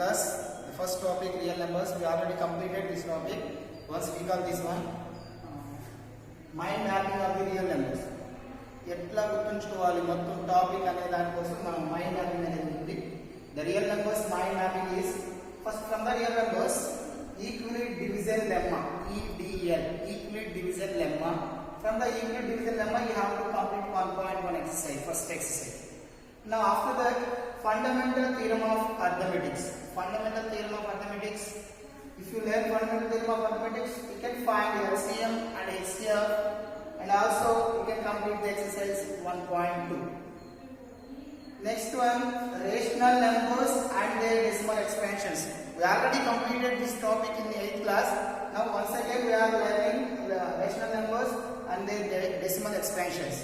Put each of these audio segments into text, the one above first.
class. The first topic, real numbers. We already completed this topic. Once we got this one, mind mapping of the real numbers. ఎట్లా గుర్తుంచుకోవాలి మొత్తం topic అనే దానికోసం మనం mind mapping అనేది ఉంది. The real numbers mind mapping is first from the real numbers equality division lemma, EDL, equality division lemma. From the equality division lemma you have to complete 1.1 exercise, first exercise. Now after that, fundamental theorem of arithmetic. Fundamental theorem of arithmetic. If you learn fundamental theorem of arithmetic, you can find LCM and HCF, and also you can complete the exercise 1.2. Next one, rational numbers and their decimal expansions. We already completed this topic in the 8th class. Now once again we are learning rational numbers and their decimal expansions.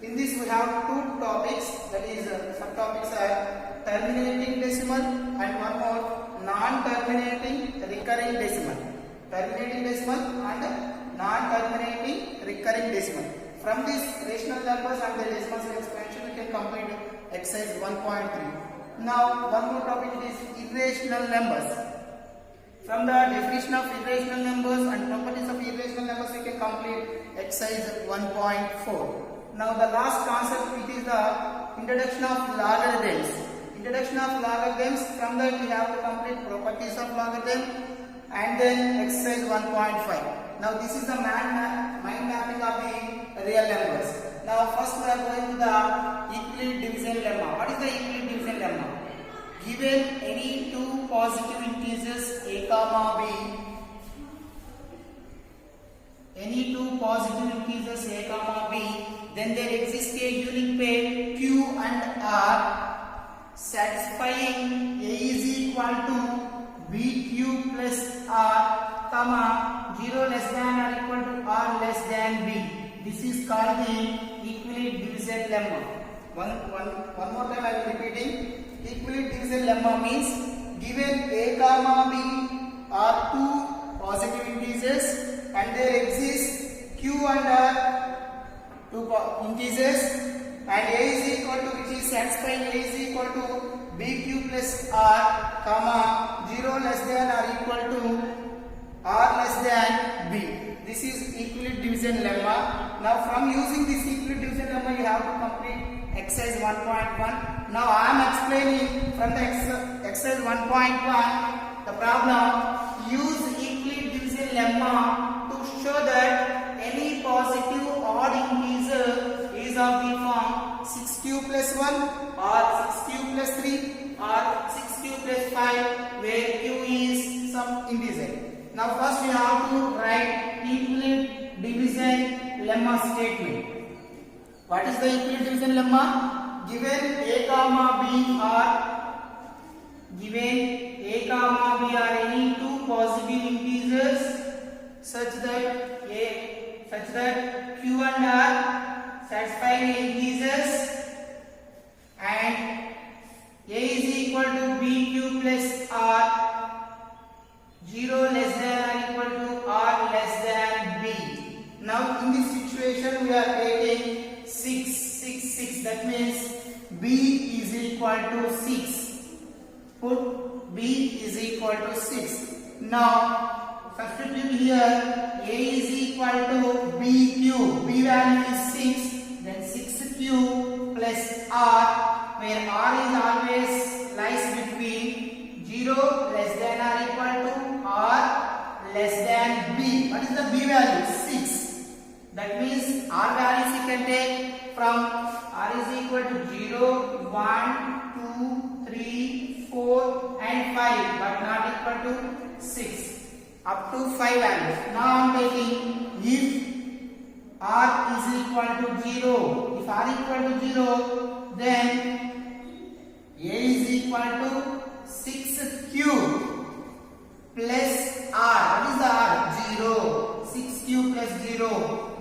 In this we have two topics, that is subtopics are terminating decimal and one more non-terminating recurring decimal. Terminating decimal and non-terminating recurring decimal. From this rational numbers and the decimal expansion we can complete exercise 1.3. Now one more topic is irrational numbers. From the definition of irrational numbers and properties of irrational numbers we can complete exercise 1.4. Now the last concept, which is the introduction of logarithms. Introduction of logarithms, from that we have to complete properties of logarithm and then exercise 1.5. Now this is the mind mapping of the real numbers. Now first we are going to the equality division lemma. What is the equality division lemma? Given any two positive integers a comma b, any two positive integers a comma b, then there exists a unique pair q and r satisfying a is equal to bq plus r, comma 0 less than or equal to r less than b. This is called the equality division lemma. One more time I am repeating. Equality division lemma means given a comma b are two positive integers and there exists q and r, two integers, and a is equal to, which is satisfying a is equal to bq plus r, comma 0 less than or equal to r less than b. This is equality division lemma. Now from using this equality division lemma you have to complete exercise 1.1. Now I am explaining from the exercise 1.1 the problem. Use equality division lemma to show that any positive odd integer is of the form 6q plus 1 or 6q plus 3 or 6q plus 5, where q is some integer. Now first we have to write equality division lemma statement. What is the equality division lemma? Given a comma b are any two positive integers such that q and r satisfying integers and a is equal to bq plus r, 0 less than or equal to r less than b. Now in this situation we are taking 6. That means b is equal to 6. Put b is equal to 6. Now substitute here a is equal to bq. B value is 6. Then 6q plus r, where r is always lies between 0 less than or equal to r less than b. What is the b value? 6. That means r values you can take from r is equal to 0, 1, 2, 3, 4 and 5, but not equal to 6. Up to 5 values. Now I am taking if r is equal to 0. If r equal to 0, then a is equal to 6q plus r. What is the r? 0. 6q plus 0.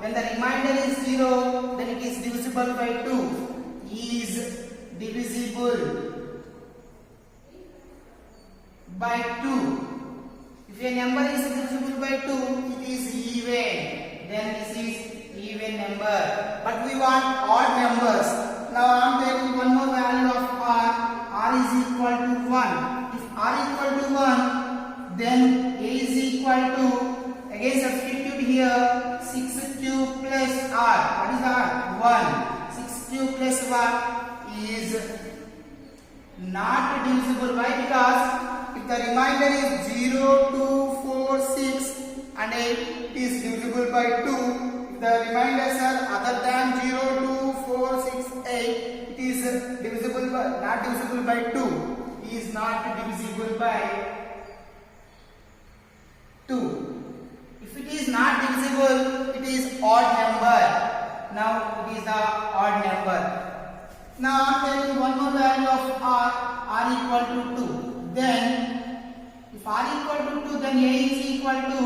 When the remainder is 0, then it is divisible by 2. Is divisible by 2. If a number is divisible by 2, it is even. Then this is even number. But we want odd numbers. Now I am taking one more value of r. R is equal to 1. If r equal then A is equal to, again substitute here, 6 cube plus R. What is R? 1. 6 cube plus 1 is not divisible. Why? Because if the remainder is 0, 2, 4, 6 and 8, it is divisible by 2. If the remainders are other than 0, 2, 4, 6, 8, it is divisible by, not divisible by 2. It is not divisible by 2. If it is not divisible, it is odd number. Now it is the odd number. Now I am taking one more value of r equal to 2. Then if r equal to 2, then a is equal to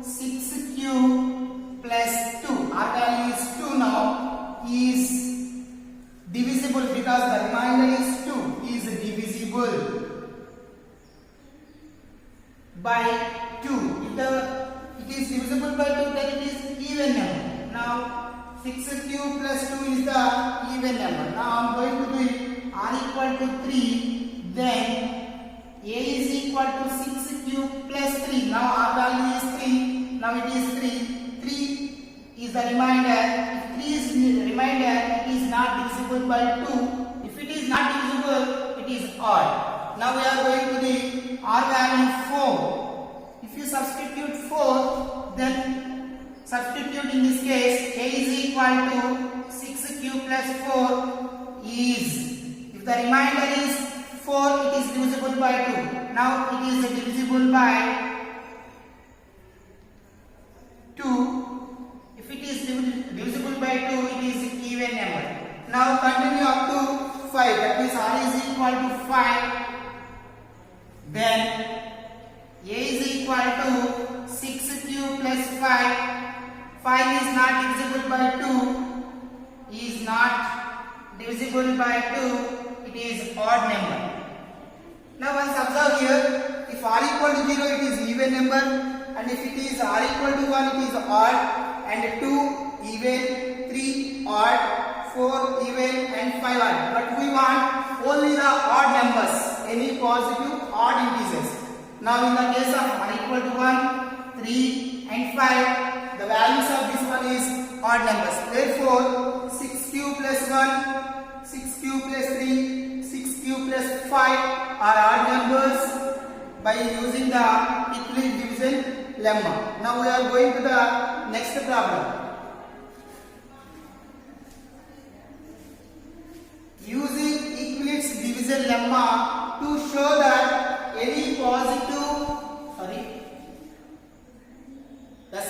6 cube plus 2. R value is 2 now, is divisible because the remainder is 2, is divisible by 2. If it is divisible by 2, then it is even number. Now 6 cube plus 2 is the even number. Now I am going to do it. R equal to 3, then A is equal to 6 cube plus 3. Now R value is 3. Now it is 3. 3 is the remainder. If 3 is the remainder, it is not divisible by 2. If it is not divisible, it is odd. Now we are going to the R value 4. If you substitute 4, then substitute in this case, A is equal to 6 cube plus 4 is, if the remainder is 4, it is divisible by 2. Now it is divisible by 2. If it is divisible by 2, it is even number. Now continue up to 5. That means R is equal to 5. Then A is equal to 6 cube plus 5. 5 is not divisible by 2. Is not divisible by 2. It is odd number. Now once observe here, if R equal to 0, it is even number, and if it is R equal to 1, it is odd, and 2 even, 3 odd, 4 even, and 5 odd. But we want only the odd numbers, any positive odd integers. Now in the case of R equal to 1, 3 and 5, the values of this one is odd numbers. Therefore 6 cube plus 1, 6 cube plus 3, 6 cube plus 5 are odd numbers by using the Euclid division lemma. Now we are going to the next problem. Using Euclid's division lemma to show that any positive, the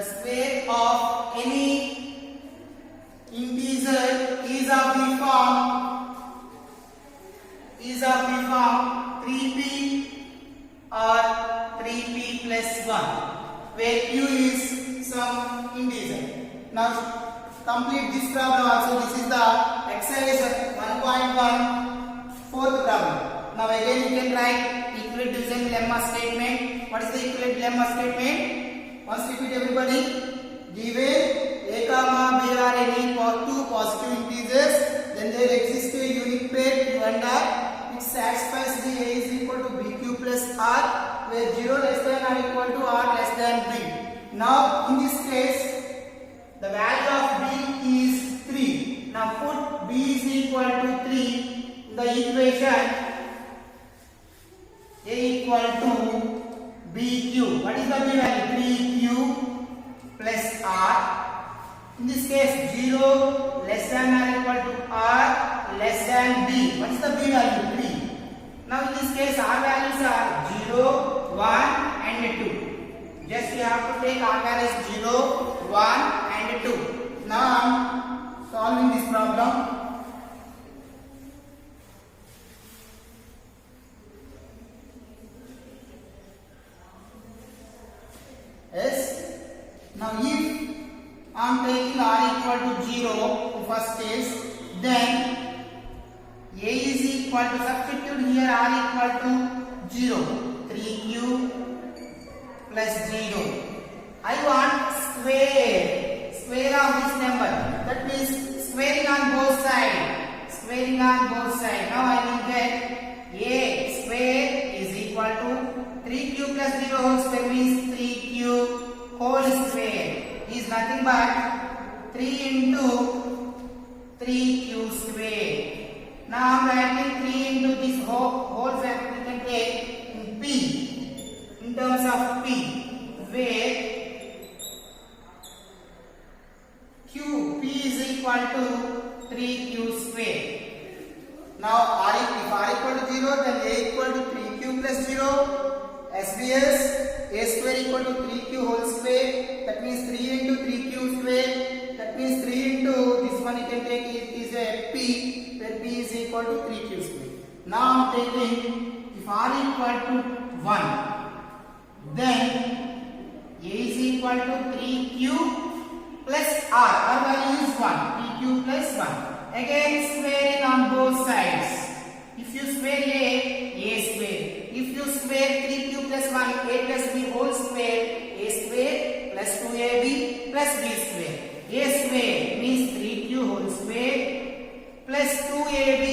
square of any integer is of the form 3p or 3p plus 1, where q is some integer. Now complete this problem also. This is the exercise 1.1 fourth problem. Now again you can write Euclid division lemma statement. What is the Euclid lemma statement? Once repeat everybody. Given a comma b are any two positive integers, then there exists a unique pair q and r. It satisfies the a is equal to bq plus r, where 0 less than or equal to r less than b. Now in this case, the value of b is 3. Now put b is equal to 3 in the equation. A equal to bq. What is the b value? 3q plus r. In this case, 0 less than or equal to r less than b. What is the b value? 3. Now in this case, r values are 0, 1 and 2. Just you have to take r values 0, 1 and 2. Now I am solving this problem. Yes. Now if I am taking r equal to 0 in first case, then a is equal to, substitute here r equal to 0, 3q plus 0. I want square of this number. That means squaring on both sides. squaring on both sides. Now I will get a square is equal to 3q plus 0 whole square means 3q whole square is nothing but 3 into 3q square. Now I am writing 3 into this whole factor we can take in p, in terms of p, where p is equal to 3q square. Now if r equal to 0, then a equal to 3q plus 0, SBS a square equal to 3q whole square, that means 3 into 3q square, that means 3 into this one you can take it is a p, where p is equal to 3q square. Now I am taking, if r equal to 1, then a is equal to 3q plus r value is 1, 3q plus 1. Again squaring on both sides. If you square a square. If you square 3q plus 1, a plus b whole square, a square plus 2ab plus b square. A square means 3q whole square plus 2ab,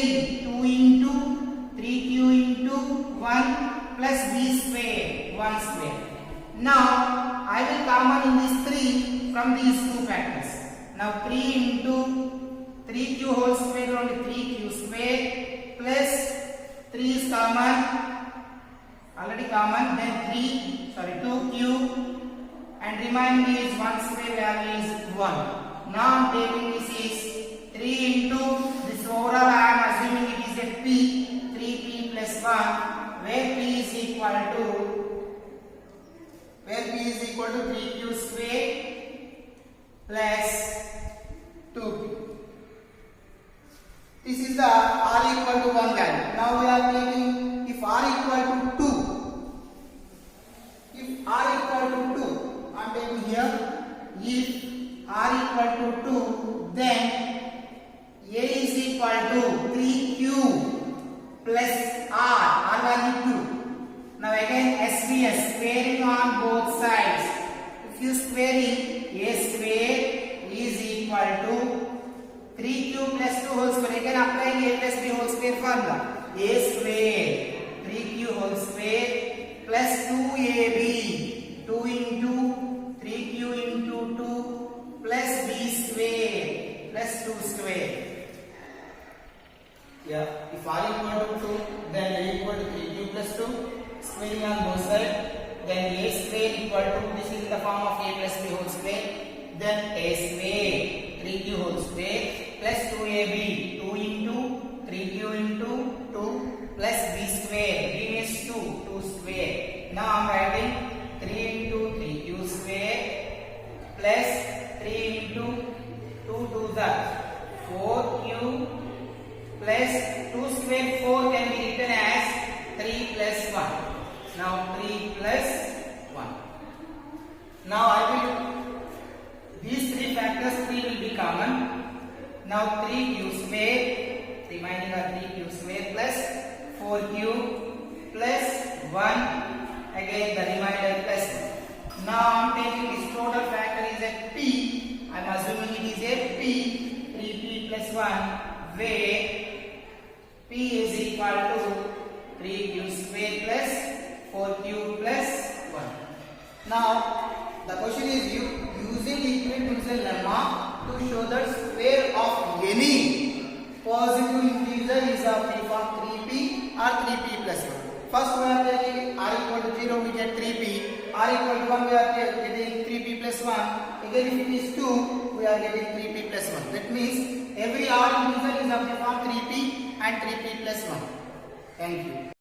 2 into 3q into 1 plus b square, 1 square. Now I will common in these 3 from these two factors. Now 3 into 3q whole square only 3q square plus 3 is common, already common, then 2q and remaining is 1 square value is 1. Now I am taking this is 3 into this overall I am assuming it is a p, 3p plus 1, where p is equal to 3q square plus 2p. This is the r equal to 1 value. Now we are taking if r equal to 2. If r equal to 2, I am taking here. If r equal to 2, then a is equal to 3q plus r value 2. Now again SBS squaring on both sides. If you squaring a square is equal to 3q plus 2 whole square. Again applying a plus b whole square formula. A square 3q whole square plus 2ab, 2 into 3q into 2 plus b square plus 2 square. Yeah, if r equal to 2, then a equal to 3q plus 2, squaring on both sides, then a square equal to, this is in the form of a plus b whole square, then a square 3q whole square plus 2ab, 2 into 3q into 2 plus b square, b means 2 square. Now I am writing 3 into 3q square plus 3 into 2 to the 4q plus 2 square, 4 can be written as 3 plus 1. Now 3 plus 1. Now these 3 factors, 3 will be common. Now 3q square, remaining are 3q square plus 4q plus 1, again the remainder plus 1. Now I am taking this total factor is a p, I am assuming it is a p, 3p plus 1, where p is equal to 3q square plus 4q plus 1. Now the question is using equidifferential lemma to show that square of any positive integer is of the form 3p or 3p plus 1. First we are taking r equal to 0, we get 3p, r equal to 1 we are getting 3p plus 1, again if it is 2 we are getting 3p plus 1. That means every r integer is of the form 3p and 3p plus 1. Thank you.